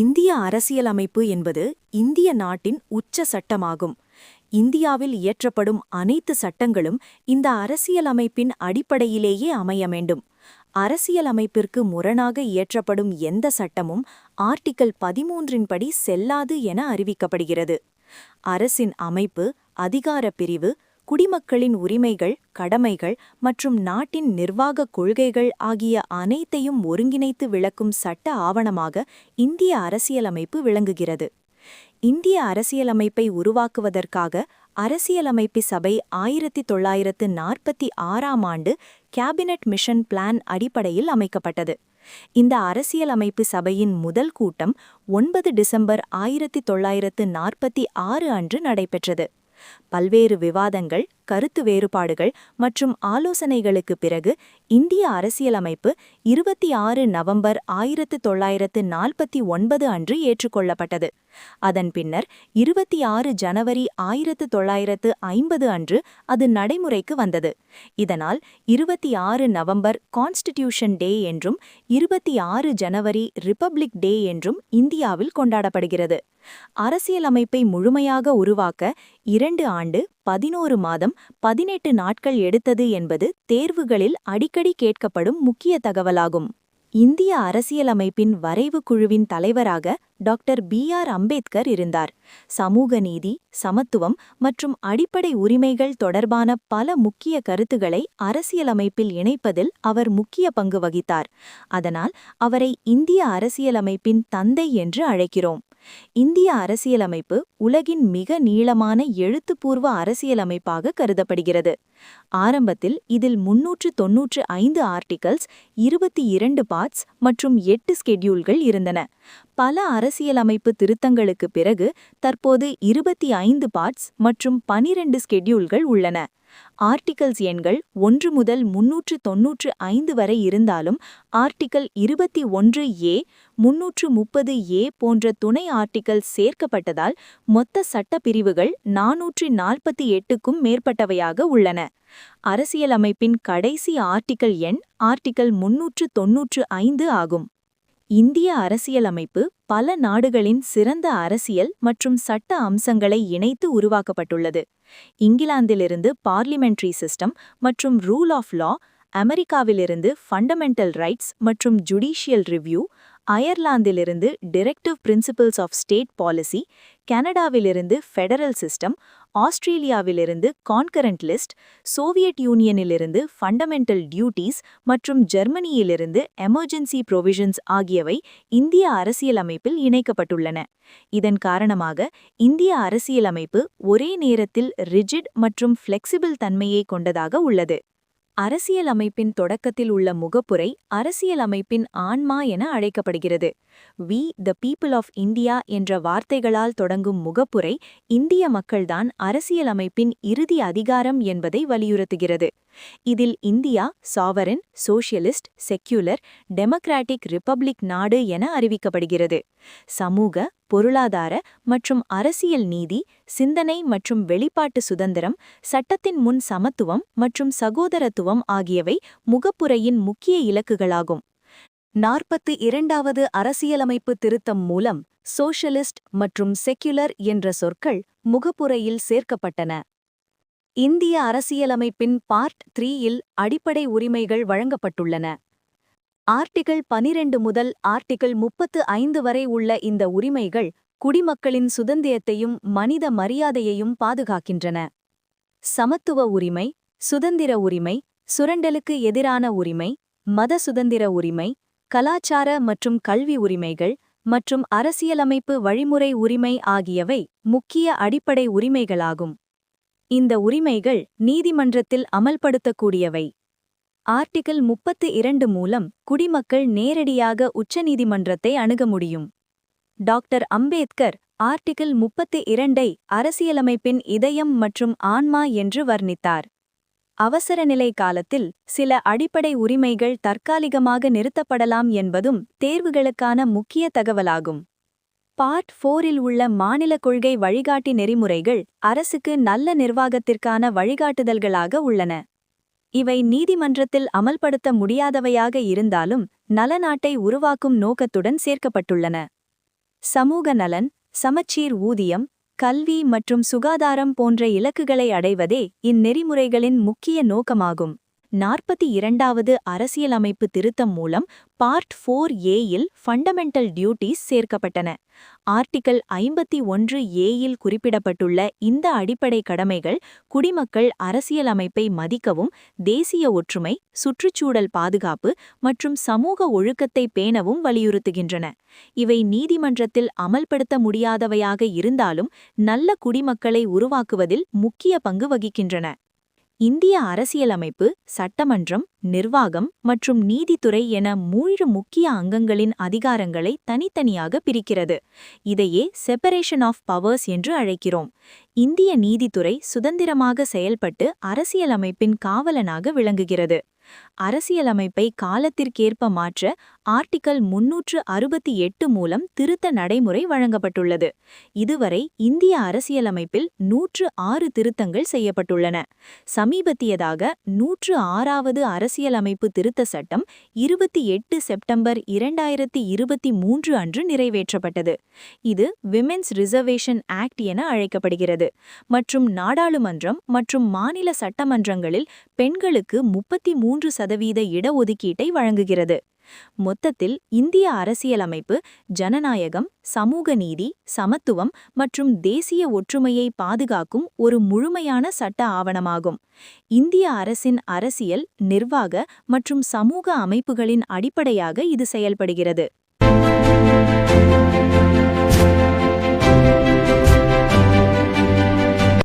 இந்திய அரசியலமைப்பு என்பது இந்திய நாட்டின் உச்ச சட்டமாகும். இந்தியாவில் இயற்றப்படும் அனைத்து சட்டங்களும் இந்த அரசியலமைப்பின் அடிப்படையிலேயே அமைய வேண்டும். அரசியலமைப்பிற்கு முரணாக இயற்றப்படும் எந்த சட்டமும் ஆர்டிகிள் 13 படி செல்லாது என அறிவிக்கப்படுகிறது. அரசின் அமைப்பு, அதிகாரப் பிரிவு, குடிமக்களின் உரிமைகள், கடமைகள் மற்றும் நாட்டின் நிர்வாகக் கொள்கைகள் ஆகிய அனைத்தையும் ஒருங்கிணைத்து விளக்கும் சட்ட ஆவணமாக இந்திய அரசியலமைப்பு விளங்குகிறது. இந்திய அரசியலமைப்பை உருவாக்குவதற்காக அரசியலமைப்பு சபை 1946ஆம் ஆண்டு கேபினட் மிஷன் பிளான் அடிப்படையில் அமைக்கப்பட்டது. இந்த அரசியலமைப்பு சபையின் முதல் கூட்டம் 9 டிசம்பர் 1946 அன்று நடைபெற்றது. பல்வேறு விவாதங்கள், கருத்து வேறுபாடுகள் மற்றும் ஆலோசனைகளுக்கு பிறகு இந்திய அரசியலமைப்பு 26 நவம்பர் 1949 அன்று ஏற்றுக்கொள்ளப்பட்டது. அதன் பின்னர் 26 ஜனவரி 1950 அன்று அது நடைமுறைக்கு வந்தது. இதனால் 26 நவம்பர் கான்ஸ்டிடியூஷன் டே என்றும் 26 ஜனவரி ரிபப்ளிக் டே என்றும் இந்தியாவில் கொண்டாடப்படுகிறது. அரசியலமைப்பை முழுமையாக உருவாக்க 2 ஆண்டு 11 மாதம் 18 நாட்கள் எடுத்தது என்பது தேர்வுகளில் அடிக்கடி கேட்கப்படும் முக்கிய தகவலாகும். இந்திய அரசியலமைப்பின் வரைவு குழுவின் தலைவராக டாக்டர் பி.ஆர். அம்பேத்கர் இருந்தார். சமூக நீதி, சமத்துவம் மற்றும் அடிப்படை உரிமைகள் தொடர்பான பல முக்கிய கருத்துக்களை அரசியலமைப்பில் இணைப்பதில் அவர் முக்கிய பங்கு வகித்தார். அதனால் அவரை இந்திய அரசியலமைப்பின் தந்தை என்று அழைக்கிறோம். இந்திய அரசியலமைப்பு உலகின் மிக நீளமான எழுத்துப்பூர்வ அரசியலமைப்பாக கருதப்படுகிறது. ஆரம்பத்தில் இதில் 395 ஆர்டிகல்ஸ், 22 பார்ட்ஸ் மற்றும் 8 ஸ்கெட்யூல்கள் இருந்தன. பல அரசியலமைப்பு திருத்தங்களுக்கு பிறகு தற்போது 25 பார்ட்ஸ் மற்றும் 12 ஸ்கெட்யூல்கள் உள்ளன. ஆர்டிகல்ஸ் எண்கள் 1 முதல் 395 வரை இருந்தாலும் ஆர்டிகல் 21A, 330A போன்ற துணை ஆர்டிகல் சேர்க்கப்பட்டதால் மொத்த சட்ட பிரிவுகள் 448க்கும் மேற்பட்டவையாக உள்ளன. அரசியலமைப்பின் கடைசி ஆர்டிகல் எண் ஆர்டிகல் 395 ஆகும். இந்திய அரசியலமைப்பு பல நாடுகளின் சிறந்த அரசியல் மற்றும் சட்ட அம்சங்களை இணைத்து உருவாக்கப்பட்டுள்ளது. இங்கிலாந்திலிருந்து பார்லிமெண்டரி சிஸ்டம் மற்றும் ரூல் ஆஃப் லா, அமெரிக்காவிலிருந்து ஃபண்டமெண்டல் ரைட்ஸ் மற்றும் ஜுடிஷியல் ரிவ்யூ, அயர்லாந்திலிருந்து directive principles of state policy, கனடாவிலிருந்து ஃபெடரல் சிஸ்டம், ஆஸ்திரேலியாவிலிருந்து கான்கரண்ட் லிஸ்ட், சோவியத் யூனியனிலிருந்து ஃபண்டமெண்டல் டியூட்டிஸ் மற்றும் ஜெர்மனியிலிருந்து எமர்ஜென்சி ப்ரொவிஷன்ஸ் ஆகியவை இந்திய அரசியலமைப்பில் இணைக்கப்பட்டுள்ளன. இதன் காரணமாக இந்திய அரசியலமைப்பு ஒரே நேரத்தில் ரிஜிட் மற்றும் ஃப்ளெக்சிபிள் தன்மையை கொண்டதாக உள்ளது. அரசியலமைப்பின் தொடக்கத்தில் உள்ள முகப்புரை அரசியலமைப்பின் ஆன்மா என அழைக்கப்படுகிறது. We the people of India என்ற வார்த்தைகளால் தொடங்கும் முகப்புரை இந்திய மக்கள்தான் அரசியலமைப்பின் இறுதி அதிகாரம் என்பதை வலியுறுத்துகிறது. இதில் India sovereign, socialist, secular, democratic republic நாடு என அறிவிக்கப்படுகிறது. சமூக, பொருளாதார மற்றும் அரசியல் நீதி, சிந்தனை மற்றும் வெளிப்பாட்டு சுதந்திரம், சட்டத்தின் முன் சமத்துவம் மற்றும் சகோதரத்துவம் ஆகியவை முகப்புரையின் முக்கிய இலக்குகளாகும். 42வது அரசியலமைப்பு திருத்தம் மூலம் சோஷலிஸ்ட் மற்றும் செக்யுலர் என்ற சொற்கள் முகப்புரையில் சேர்க்கப்பட்டன. இந்திய அரசியலமைப்பின் பார்ட் 3இல் அடிப்படை உரிமைகள் வழங்கப்பட்டுள்ளன. ஆர்டிகிள் 12 முதல் ஆர்டிகிள் 35 வரை உள்ள இந்த உரிமைகள் குடிமக்களின் சுதந்திரத்தையும் மனித மரியாதையையும் பாதுகாக்கின்றன. சமத்துவ உரிமை, சுதந்திர உரிமை, சுரண்டலுக்கு எதிரான உரிமை, மத சுதந்திர உரிமை, கலாச்சார மற்றும் கல்வி உரிமைகள் மற்றும் அரசியலமைப்பு வழிமுறை உரிமை ஆகியவை முக்கிய அடிப்படை உரிமைகளாகும். இந்த உரிமைகள் நீதிமன்றத்தில் அமல்படுத்தக்கூடியவை. ஆர்டிகிள் 32 மூலம் குடிமக்கள் நேரடியாக உச்சநீதிமன்றத்தை அணுக முடியும். டாக்டர் அம்பேத்கர் ஆர்டிகிள் 32ஐ அரசியலமைப்பின் இதயம் மற்றும் ஆன்மா என்று வர்ணித்தார். அவசரநிலை காலத்தில் சில அடிப்படை உரிமைகள் தற்காலிகமாக நிறுத்தப்படலாம் என்பதும் தேர்வுகளுக்கான முக்கிய தகவலாகும். பார்ட் 4இல் உள்ள மாநில கொள்கை வழிகாட்டி நெறிமுறைகள் அரசுக்கு நல்ல நிர்வாகத்திற்கான வழிகாட்டுதல்களாக உள்ளன. இவை நீதிமன்றத்தில் அமல்படுத்த முடியாதவையாக இருந்தாலும் நலநாட்டை உருவாக்கும் நோக்கத்துடன் சேர்க்கப்பட்டுள்ளன. சமூக நலன், சமச்சீர் ஊதியம், கல்வி மற்றும் சுகாதாரம் போன்ற இலக்குகளை அடைவதே இந்நெறிமுறைகளின் முக்கிய நோக்கமாகும். 42வது அரசியலமைப்பு திருத்தம் மூலம் பார்ட் 4A-யில் ஃபண்டமெண்டல் டியூட்டிஸ் சேர்க்கப்பட்டன. ஆர்டிகிள் 51A-யில் குறிப்பிடப்பட்டுள்ள இந்த அடிப்படை கடமைகள் குடிமக்கள் அரசியலமைப்பை மதிக்கவும், தேசிய ஒற்றுமை, சுற்றுச்சூழல் பாதுகாப்பு மற்றும் சமூக ஒழுக்கத்தை பேணவும் வலியுறுத்துகின்றன. இவை நீதிமன்றத்தில் அமல்படுத்த முடியாதவையாக இருந்தாலும் நல்ல குடிமக்களை உருவாக்குவதில் முக்கிய பங்கு வகிக்கின்றன. இந்திய அரசியலமைப்பு சட்டமன்றம், நிர்வாகம் மற்றும் நீதித்துறை என 3 முக்கிய அங்கங்களின் அதிகாரங்களை தனித்தனியாக பிரிக்கிறது. இதையே செப்பரேஷன் ஆஃப் பவர்ஸ் என்று அழைக்கிறோம். இந்திய நீதித்துறை சுதந்திரமாக செயல்பட்டு அரசியலமைப்பின் காவலனாக விளங்குகிறது. அரசியலமைப்பை காலத்திற்கேற்ப மாற்ற ஆர்டிகிள் 368 மூலம் திருத்த நடைமுறை வழங்கப்பட்டுள்ளது. இதுவரை இந்திய அரசியலமைப்பில் 106 திருத்தங்கள் செய்யப்பட்டுள்ளன. சமீபத்தியதாக 106வது அரசியலமைப்பு திருத்த சட்டம் 28 செப்டம்பர் 2023 அன்று நிறைவேற்றப்பட்டது. இது விமென்ஸ் ரிசர்வேஷன் ஆக்ட் என அழைக்கப்படுகிறது மற்றும் நாடாளுமன்றம் மற்றும் மாநில சட்டமன்றங்களில் பெண்களுக்கு 33% இடஒதுக்கீட்டை வழங்குகிறது. மொத்தத்தில் இந்திய அரசியலமைப்பு ஜனநாயகம், சமூக நீதி, சமத்துவம் மற்றும் தேசிய ஒற்றுமையை பாதுகாக்கும் ஒரு முழுமையான சட்ட ஆவணமாகும். இந்திய அரசின் அரசியல், நிர்வாக மற்றும் சமூக அமைப்புகளின் அடிப்படையாக இது செயல்படுகிறது.